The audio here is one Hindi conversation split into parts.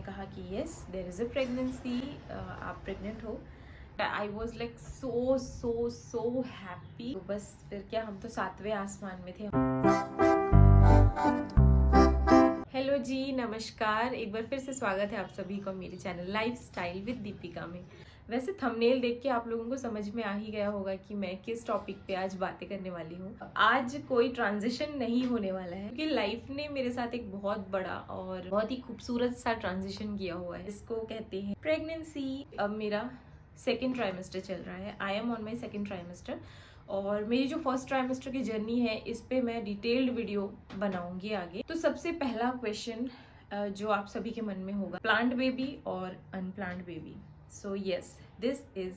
कहा कि yes there is a pregnancy, आप प्रेग्नेंट हो। I was like so happy. तो बस फिर क्या, हम तो 7वें आसमान में थे। हेलो जी, नमस्कार। एक बार फिर से स्वागत है आप सभी को मेरे चैनल लाइफस्टाइल विद दीपिका में। वैसे थंबनेल देख के आप लोगों को समझ में आ ही गया होगा कि मैं किस टॉपिक पे आज बातें करने वाली हूँ। आज कोई ट्रांजिशन नहीं होने वाला है क्योंकि लाइफ ने मेरे साथ एक बहुत बड़ा और बहुत ही खूबसूरत सा ट्रांजिशन किया हुआ है। इसको कहते हैं प्रेगनेंसी। अब मेरा सेकेंड ट्राइमेस्टर चल रहा है। I am on my second trimester और मेरी जो फर्स्ट ट्राइमेस्टर की जर्नी है इस पे मैं डिटेल्ड वीडियो बनाऊंगी आगे। तो सबसे पहला क्वेश्चन जो आप सभी के मन में होगा, प्लांट बेबी और unplant baby. So yes, this is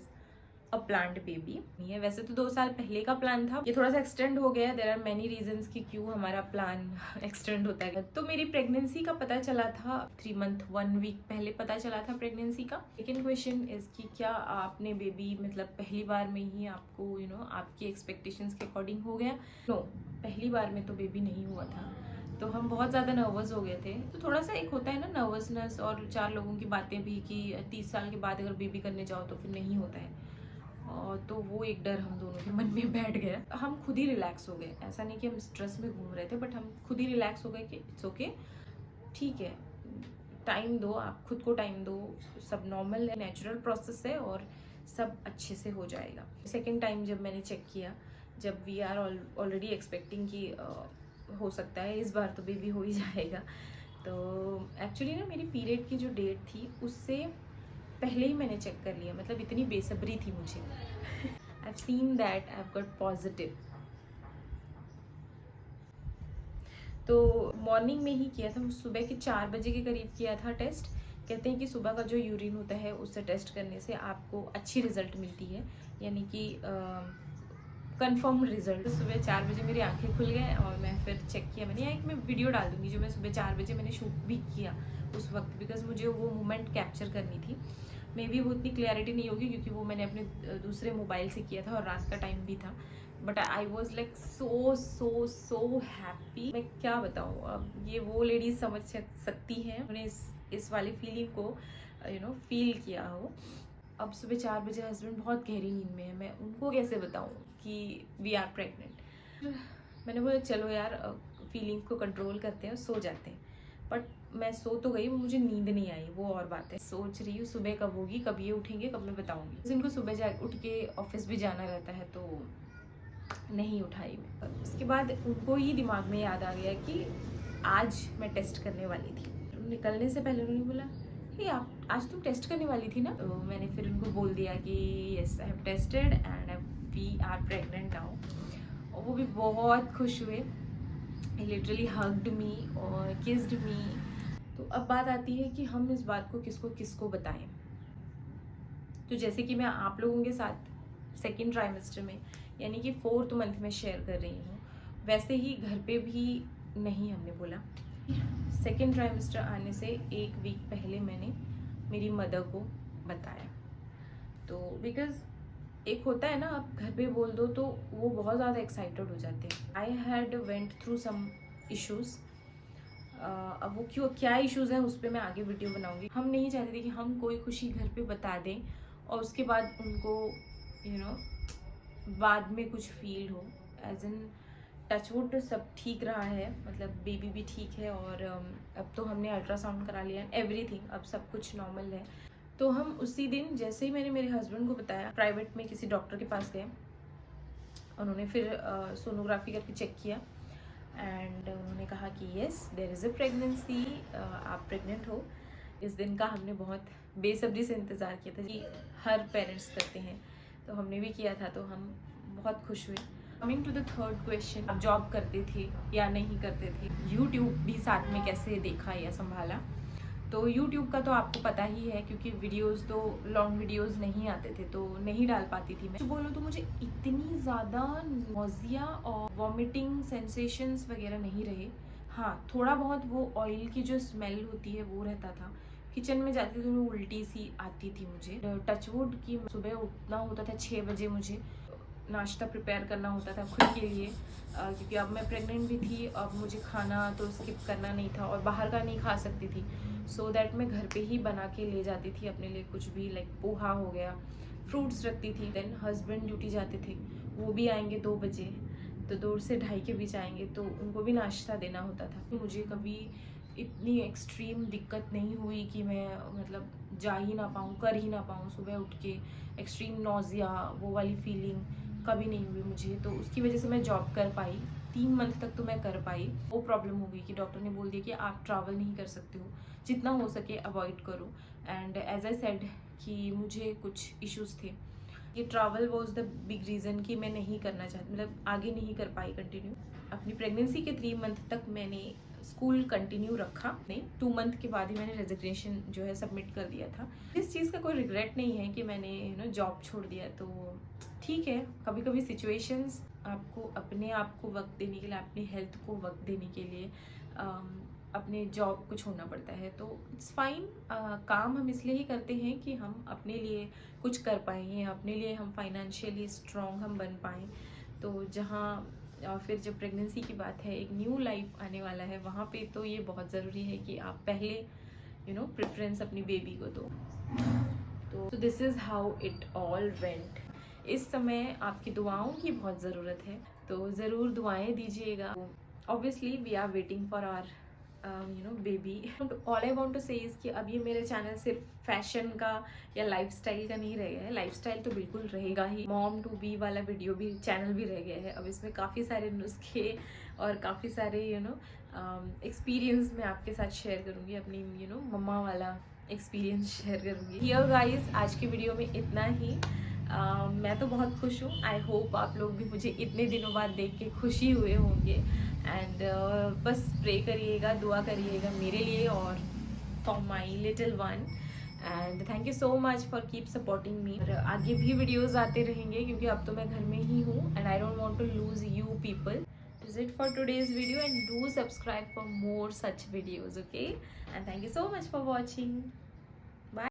a plant baby. ये वैसे तो 2 साल पहले का प्लान था, ये थोड़ा सा एक्सटेंड हो गया। देयर आर मेनी रीजंस कि क्यों हमारा प्लान एक्सटेंड होता है। तो मेरी प्रेगनेंसी का पता चला था 3 मंथ 1 वीक पहले पता चला था प्रेगनेंसी का। सेकेंड क्वेश्चन इज कि क्या आपने बेबी मतलब पहली बार में ही आपको आपकी एक्सपेक्टेशंस के अकॉर्डिंग हो गया? नो, पहली बार में तो बेबी नहीं हुआ था। तो हम बहुत ज़्यादा नर्वस हो गए थे। तो थोड़ा सा एक होता है ना नर्वसनेस, और 4 लोगों की बातें भी कि 30 साल के बाद अगर बेबी करने जाओ तो फिर नहीं होता है। और तो वो एक डर हम दोनों के मन में बैठ गया। हम खुद ही रिलैक्स हो गए। ऐसा नहीं कि हम स्ट्रेस में घूम रहे थे, बट हम खुद ही रिलैक्स हो गए कि इट्स ओके, ठीक है, टाइम दो, आप खुद को टाइम दो, सब नॉर्मल है, नेचुरल प्रोसेस है और सब अच्छे से हो जाएगा। सेकेंड टाइम जब मैंने चेक किया, जब वी आर ऑलरेडी एक्सपेक्टिंग कि हो सकता है इस बार तो बेबी हो ही जाएगा, तो एक्चुअली ना मेरी पीरियड की जो डेट थी उससे पहले ही मैंने चेक कर लिया। मतलब इतनी बेसब्री थी मुझे। I have seen that I have got positive. तो मॉर्निंग में ही किया था, सुबह के 4 बजे के करीब किया था टेस्ट। कहते हैं कि सुबह का जो यूरिन होता है उससे टेस्ट करने से आपको अच्छी रिजल्ट मिलती है, यानी कि कंफर्म रिजल्ट। तो सुबह 4 बजे मेरी आंखें खुल गए और मैं फिर चेक किया। मैंने एक मैं वीडियो डाल दूंगी जो मैं सुबह 4 बजे मैंने शूट भी किया उस वक्त, बिकॉज मुझे वो मोमेंट कैप्चर करनी थी। मे बी वो इतनी क्लैरिटी नहीं होगी क्योंकि वो मैंने अपने दूसरे मोबाइल से किया था और रात का टाइम भी था, but I was like so happy. मैं क्या बताऊँ, अब ये वो लेडीज समझ सकती हैं, उन्हें इस वाली फीलिंग को फील किया हो। अब सुबह 4 बजे हस्बैंड बहुत गहरी नींद में है, मैं उनको कैसे बताऊँ कि वी आर प्रेग्नेंट। मैंने बोला चलो यार, फीलिंग को कंट्रोल करते हैं और सो जाते हैं। बट मैं सो तो गई, मुझे नींद नहीं आई, वो और बात है। सोच रही हूँ सुबह कब होगी, कब ये उठेंगे, कब मैं बताऊंगी। जिनको सुबह उठ के ऑफिस भी जाना रहता है तो नहीं उठाई मैं। उसके बाद उनको ही दिमाग में याद आ गया कि आज मैं टेस्ट करने वाली थी। निकलने से पहले उन्होंने बोला हे आप आज तुम टेस्ट करने वाली थी ना। तो मैंने फिर उनको बोल दिया कि yes I have tested and we are pregnant now. और वो भी बहुत खुश हुए, लिटरली हग्ड मी और किस्ड मी। तो अब बात आती है कि हम इस बात को किसको किसको बताएं। तो जैसे कि मैं आप लोगों के साथ सेकेंड ट्राइमेस्टर में यानी कि 4th मंथ में शेयर कर रही हूँ, वैसे ही घर पे भी नहीं हमने बोला। सेकेंड ट्राइमेस्टर आने से 1 वीक पहले मैंने मेरी मदर को बताया। तो बिकॉज एक होता है ना, आप घर पे बोल दो तो वो बहुत ज़्यादा एक्साइटेड हो जाते हैं। I had went through some issues. अब वो क्या इश्यूज़ हैं उस पर मैं आगे वीडियो बनाऊंगी। हम नहीं चाहते थे कि हम कोई खुशी घर पे बता दें और उसके बाद उनको बाद में कुछ फील हो। एज इन टचवुड सब ठीक रहा है, मतलब बेबी भी ठीक है और अब तो हमने अल्ट्रासाउंड करा लिया, एवरीथिंग अब सब कुछ नॉर्मल है। तो हम उसी दिन जैसे ही मैंने मेरे हस्बैंड को बताया, प्राइवेट में किसी डॉक्टर के पास गए। उन्होंने फिर सोनोग्राफी करके चेक किया एंड उन्होंने कहा कि yes there is a pregnancy, आप प्रेग्नेंट हो। इस दिन का हमने बहुत बेसब्री से इंतज़ार किया था जी, हर पेरेंट्स करते हैं, तो हमने भी किया था, तो हम बहुत खुश हुए। Coming to the third question, आप जॉब करते थे या नहीं करते थे, यूट्यूब भी साथ में कैसे देखा या संभाला। तो यूट्यूब का तो आपको पता ही है क्योंकि वीडियोस तो लॉन्ग वीडियोस नहीं आते थे तो नहीं डाल पाती थी मैं। तो बोलो तो मुझे इतनी ज़्यादा नोजिया और वॉमिटिंग सेंसेशंस वगैरह नहीं रहे। हाँ, थोड़ा बहुत वो ऑयल की जो स्मेल होती है वो रहता था। किचन में जाती थी तो उल्टी सी आती थी मुझे। टचवुड की सुबह उठना होता था 6 बजे मुझे, नाश्ता प्रिपेयर करना होता था खुद के लिए, क्योंकि अब मैं प्रेग्नेंट भी थी, अब मुझे खाना तो स्किप करना नहीं था और बाहर का नहीं खा सकती थी। सो दैट मैं घर पे ही बना के ले जाती थी अपने लिए कुछ भी, लाइक पोहा हो गया, फ्रूट्स रखती थी। देन हस्बैंड ड्यूटी जाते थे, वो भी आएंगे 2 बजे, तो 2 से ढाई के बीच आएंगे, तो उनको भी नाश्ता देना होता था। मुझे कभी इतनी एक्सट्रीम दिक्कत नहीं हुई कि मैं मतलब जा ही ना पाऊँ, कर ही ना पाऊँ, सुबह उठ के एक्सट्रीम नोज़िया वो वाली फीलिंग कभी नहीं हुई मुझे। तो उसकी वजह से मैं जॉब कर पाई, 3 मंथ तक तो मैं कर पाई। वो प्रॉब्लम हो गई कि डॉक्टर ने बोल दिया कि आप ट्रैवल नहीं कर सकते हो, जितना हो सके अवॉइड करो। एंड एज आई सेड कि मुझे कुछ इश्यूज़ थे, ये travel was the big reason कि मैं नहीं करना चाहती, मतलब आगे नहीं कर पाई कंटिन्यू। अपनी प्रेगनेंसी के 3 मंथ तक मैंने स्कूल कंटिन्यू रखा नहीं, 2 मंथ के बाद ही मैंने रेजिग्नेशन जो है सबमिट कर दिया था। इस चीज़ का कोई रिग्रेट नहीं है कि मैंने जॉब छोड़ दिया, तो ठीक है। कभी कभी सिचुएशंस आपको अपने आप को वक्त देने के लिए, अपनी हेल्थ को वक्त देने के लिए अपने जॉब को छोड़ना पड़ता है, तो इट्स फाइन। काम हम इसलिए ही करते हैं कि हम अपने लिए कुछ कर पाएँ, अपने लिए हम फाइनेंशियली स्ट्रॉन्ग हम बन पाएँ। तो जहाँ फिर जब प्रेगनेंसी की बात है, एक न्यू लाइफ आने वाला है, वहाँ पे तो ये बहुत ज़रूरी है कि आप पहले प्रेफरेंस अपनी बेबी को दो। तो this is how it all went. इस समय आपकी दुआओं की बहुत ज़रूरत है, तो ज़रूर दुआएं दीजिएगा। Obviously we are waiting for our baby. All I want to say is कि अब ये मेरे चैनल सिर्फ फैशन का या लाइफस्टाइल का नहीं रह गया है। लाइफस्टाइल तो बिल्कुल रहेगा ही, मॉम टू बी वाला वीडियो भी चैनल भी रह गया है। अब इसमें काफ़ी सारे नुस्खे और काफ़ी सारे एक्सपीरियंस मैं आपके साथ शेयर करूँगी, अपनी मम्मा वाला एक्सपीरियंस शेयर करूँगी। हियर गाइस, आज की वीडियो में इतना ही। मैं तो बहुत खुश हूँ। आई होप आप लोग भी मुझे इतने दिनों बाद देख के खुशी हुए होंगे। एंड बस प्रे करिएगा, दुआ करिएगा मेरे लिए और for my little one. And thank you so much for keep supporting me. और आगे भी वीडियोज़ आते रहेंगे, क्योंकि अब तो मैं घर में ही हूँ and I don't want to lose you people. Is it for today's video, and do subscribe for more such videos, okay? And thank you so much for watching.